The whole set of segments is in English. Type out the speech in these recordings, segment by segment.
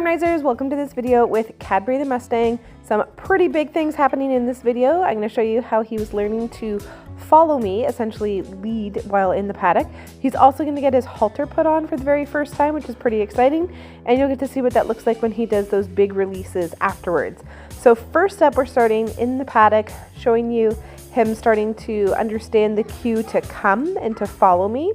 Harmonizers, welcome to this video with Cadbury the Mustang. Some pretty big things happening in this video. I'm going to show you how he was learning to follow me, essentially lead while in the paddock. He's also going to get his halter put on for the very first time, which is pretty exciting, and you'll get to see what that looks like when he does those big releases afterwards. So first up, we're starting in the paddock, showing you him starting to understand the cue to come and to follow me.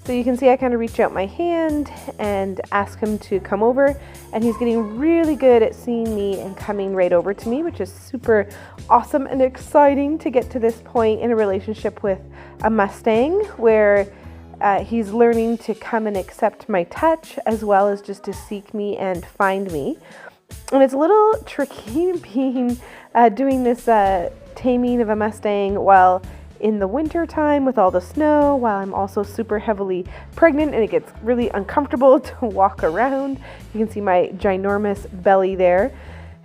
So you can see I kind of reach out my hand and ask him to come over, and he's getting really good at seeing me and coming right over to me, which is super awesome and exciting to get to this point in a relationship with a Mustang where he's learning to come and accept my touch as well as just to seek me and find me. And it's a little tricky being doing this taming of a Mustang while in the winter time with all the snow, while I'm also super heavily pregnant and it gets really uncomfortable to walk around. You can see my ginormous belly there.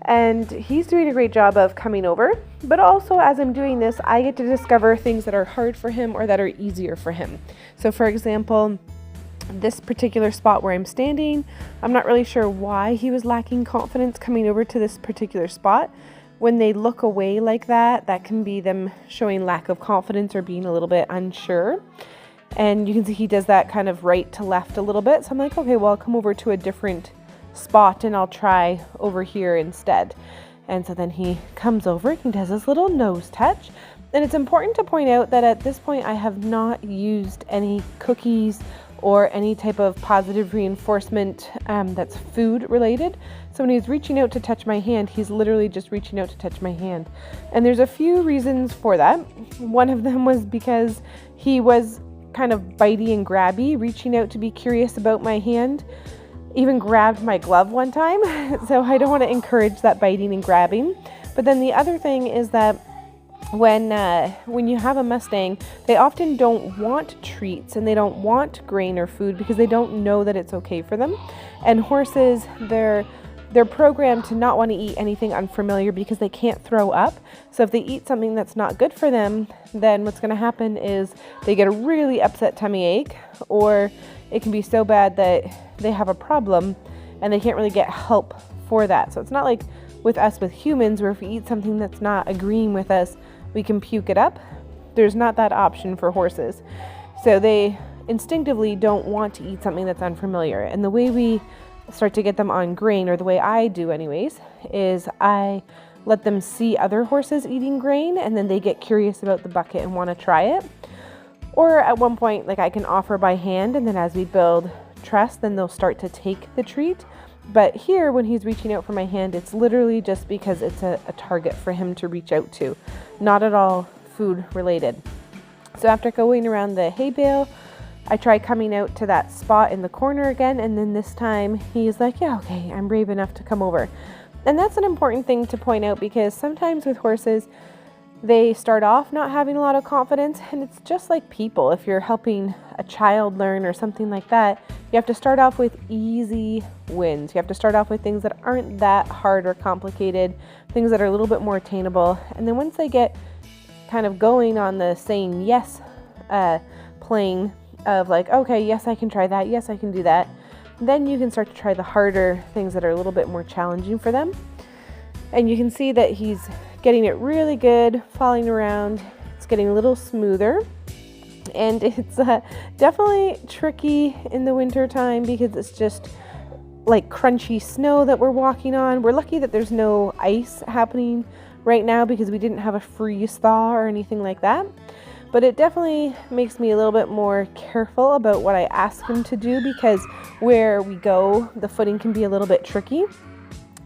And he's doing a great job of coming over, but also as I'm doing this, I get to discover things that are hard for him or that are easier for him. So for example, this particular spot where I'm standing, I'm not really sure why he was lacking confidence coming over to this particular spot. When they look away like that, that can be them showing lack of confidence or being a little bit unsure. And you can see he does that kind of right to left a little bit. So I'm like, okay, well, I'll come over to a different spot and I'll try over here instead. And so then he comes over, he does his little nose touch. And it's important to point out that at this point, I have not used any cookies or any type of positive reinforcement that's food related. So when he's reaching out to touch my hand, he's literally just reaching out to touch my hand. And there's a few reasons for that. One of them was because he was kind of bitey and grabby, reaching out to be curious about my hand, even grabbed my glove one time. So I don't want to encourage that biting and grabbing. But then the other thing is that when you have a Mustang, they often don't want treats and they don't want grain or food because they don't know that it's okay for them. And horses, they're programmed to not want to eat anything unfamiliar because they can't throw up. So if they eat something that's not good for them, then what's going to happen is they get a really upset tummy ache, or it can be so bad that they have a problem and they can't really get help for that. So it's not like with us with humans where if we eat something that's not agreeing with us, we can puke it up. There's not that option for horses. So they instinctively don't want to eat something that's unfamiliar. And the way we start to get them on grain, or the way I do anyways, is I let them see other horses eating grain and then they get curious about the bucket and want to try it. Or at one point, like I can offer by hand, and then as we build trust, then they'll start to take the treat. But here, when he's reaching out for my hand, it's literally just because it's a target for him to reach out to, not at all food related. So after going around the hay bale, I try coming out to that spot in the corner again, and then this time he's like, yeah, okay, I'm brave enough to come over. And that's an important thing to point out because sometimes with horses, they start off not having a lot of confidence, and it's just like people. If you're helping a child learn or something like that, you have to start off with easy wins. You have to start off with things that aren't that hard or complicated, things that are a little bit more attainable. And then once they get kind of going on the saying yes plane of like, okay, yes, I can try that. Yes, I can do that. Then you can start to try the harder things that are a little bit more challenging for them. And you can see that he's getting it really good, falling around. It's getting a little smoother. And it's definitely tricky in the winter time because it's just like crunchy snow that we're walking on. We're lucky that there's no ice happening right now because we didn't have a freeze thaw or anything like that. But it definitely makes me a little bit more careful about what I ask him to do because where we go, the footing can be a little bit tricky.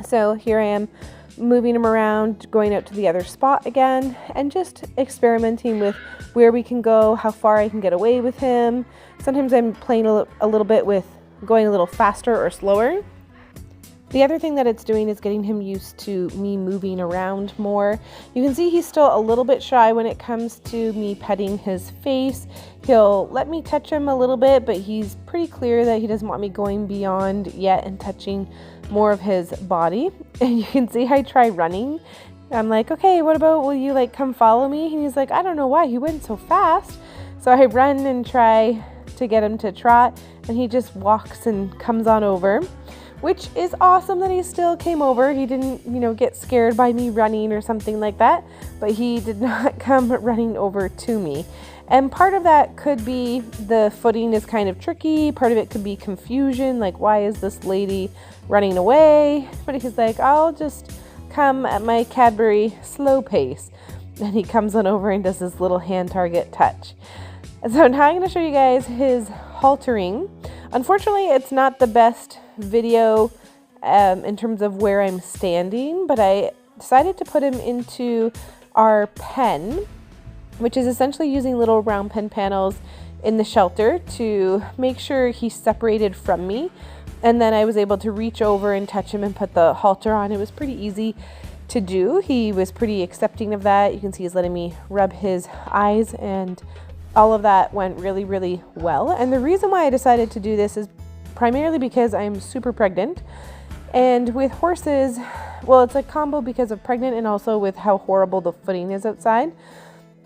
So here I am, moving him around, going out to the other spot again, and just experimenting with where we can go, how far I can get away with him. Sometimes I'm playing a little bit with going a little faster or slower. The other thing that it's doing is getting him used to me moving around more. You can see he's still a little bit shy when it comes to me petting his face. He'll let me touch him a little bit, but he's pretty clear that he doesn't want me going beyond yet and touching more of his body. And you can see I try running. I'm like, okay, what about, will you like come follow me? And he's like, I don't know why, he went so fast. So I run and try to get him to trot, and he just walks and comes on over. which is awesome that he still came over. He didn't, get scared by me running or something like that, but he did not come running over to me. And part of that could be the footing is kind of tricky. Part of it could be confusion, like why is this lady running away? But he's like, I'll just come at my Cadbury slow pace. And he comes on over and does this little hand target touch. So now I'm going to show you guys his haltering. Unfortunately, it's not the best video in terms of where I'm standing, but I decided to put him into our pen, which is essentially using little round pen panels in the shelter to make sure he's separated from me. And then I was able to reach over and touch him and put the halter on. It was pretty easy to do. He was pretty accepting of that. You can see he's letting me rub his eyes, and all of that went really, really well. And the reason why I decided to do this is primarily because I'm super pregnant. And with horses, well, it's a combo because of pregnant and also with how horrible the footing is outside.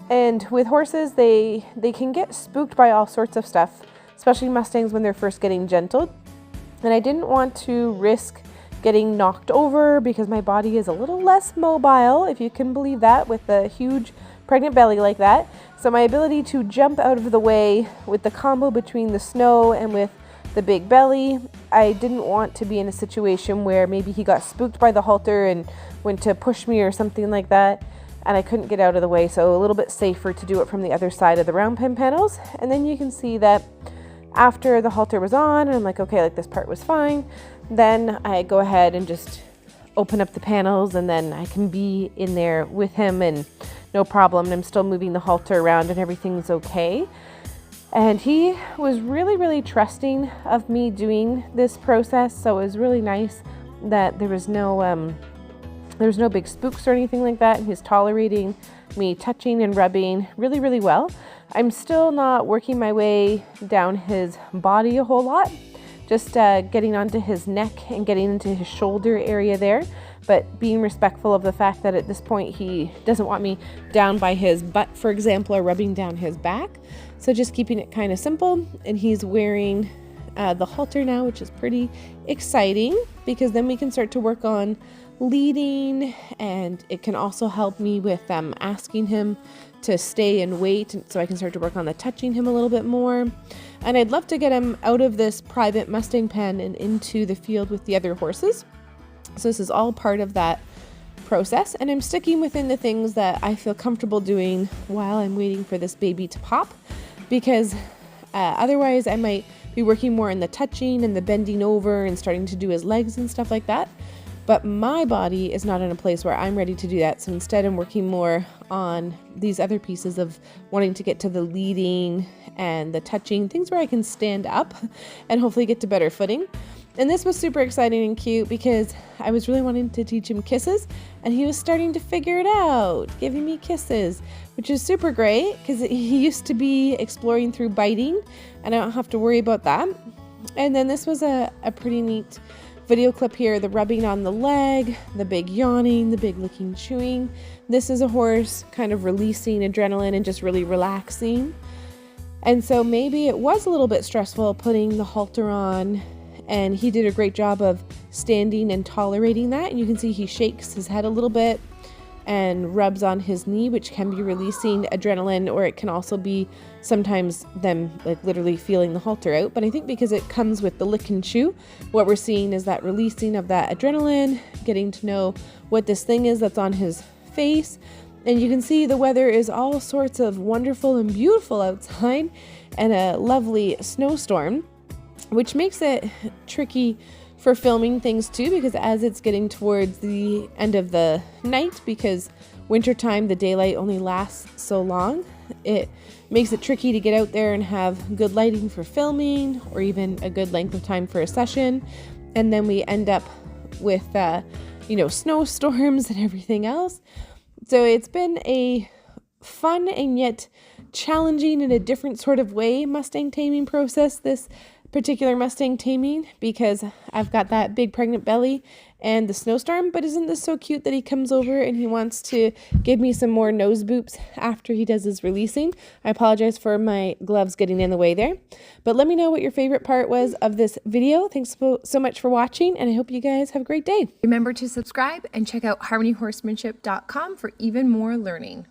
And with horses, they can get spooked by all sorts of stuff, especially Mustangs when they're first getting gentled. And I didn't want to risk getting knocked over because my body is a little less mobile, if you can believe that, with a huge pregnant belly like that. So my ability to jump out of the way with the combo between the snow and with the big belly, I didn't want to be in a situation where maybe he got spooked by the halter and went to push me or something like that, and I couldn't get out of the way. So a little bit safer to do it from the other side of the round pen panels. And then you can see that after the halter was on, and I'm like, okay, like this part was fine, then I go ahead and just open up the panels, and then I can be in there with him and no problem. And I'm still moving the halter around and everything's okay. And he was really, really trusting of me doing this process. So it was really nice that there was no big spooks or anything like that. And he's tolerating me touching and rubbing really, really well. I'm still not working my way down his body a whole lot, just getting onto his neck and getting into his shoulder area there, but being respectful of the fact that at this point he doesn't want me down by his butt, for example, or rubbing down his back. So just keeping it kind of simple. And he's wearing the halter now, which is pretty exciting because then we can start to work on leading, and it can also help me with asking him to stay and wait, so I can start to work on the touching him a little bit more. And I'd love to get him out of this private Mustang pen and into the field with the other horses. So this is all part of that process, and I'm sticking within the things that I feel comfortable doing while I'm waiting for this baby to pop, because otherwise I might be working more in the touching and the bending over and starting to do his legs and stuff like that. But my body is not in a place where I'm ready to do that. So instead I'm working more on these other pieces of wanting to get to the leading and the touching, things where I can stand up and hopefully get to better footing. And this was super exciting and cute because I was really wanting to teach him kisses, and he was starting to figure it out, giving me kisses, which is super great because he used to be exploring through biting, and I don't have to worry about that. And then this was a pretty neat video clip here, the rubbing on the leg, the big yawning, the big licking, chewing. This is a horse kind of releasing adrenaline and just really relaxing. And so maybe it was a little bit stressful putting the halter on, and he did a great job of standing and tolerating that. And you can see he shakes his head a little bit and rubs on his knee, which can be releasing adrenaline, or it can also be sometimes them like literally feeling the halter out. But I think because it comes with the lick and chew, what we're seeing is that releasing of that adrenaline, getting to know what this thing is that's on his face. And you can see the weather is all sorts of wonderful and beautiful outside, and a lovely snowstorm, which makes it tricky for filming things too, because as it's getting towards the end of the night, because wintertime the daylight only lasts so long, it makes it tricky to get out there and have good lighting for filming, or even a good length of time for a session. And then we end up with snowstorms and everything else. So it's been a fun and yet challenging in a different sort of way Mustang taming process, this particular Mustang taming, because I've got that big pregnant belly and the snowstorm. But isn't this so cute that he comes over and he wants to give me some more nose boops after he does his releasing? I apologize for my gloves getting in the way there. But let me know what your favorite part was of this video. Thanks so much for watching, and I hope you guys have a great day. Remember to subscribe and check out harmonyhorsemanship.com for even more learning.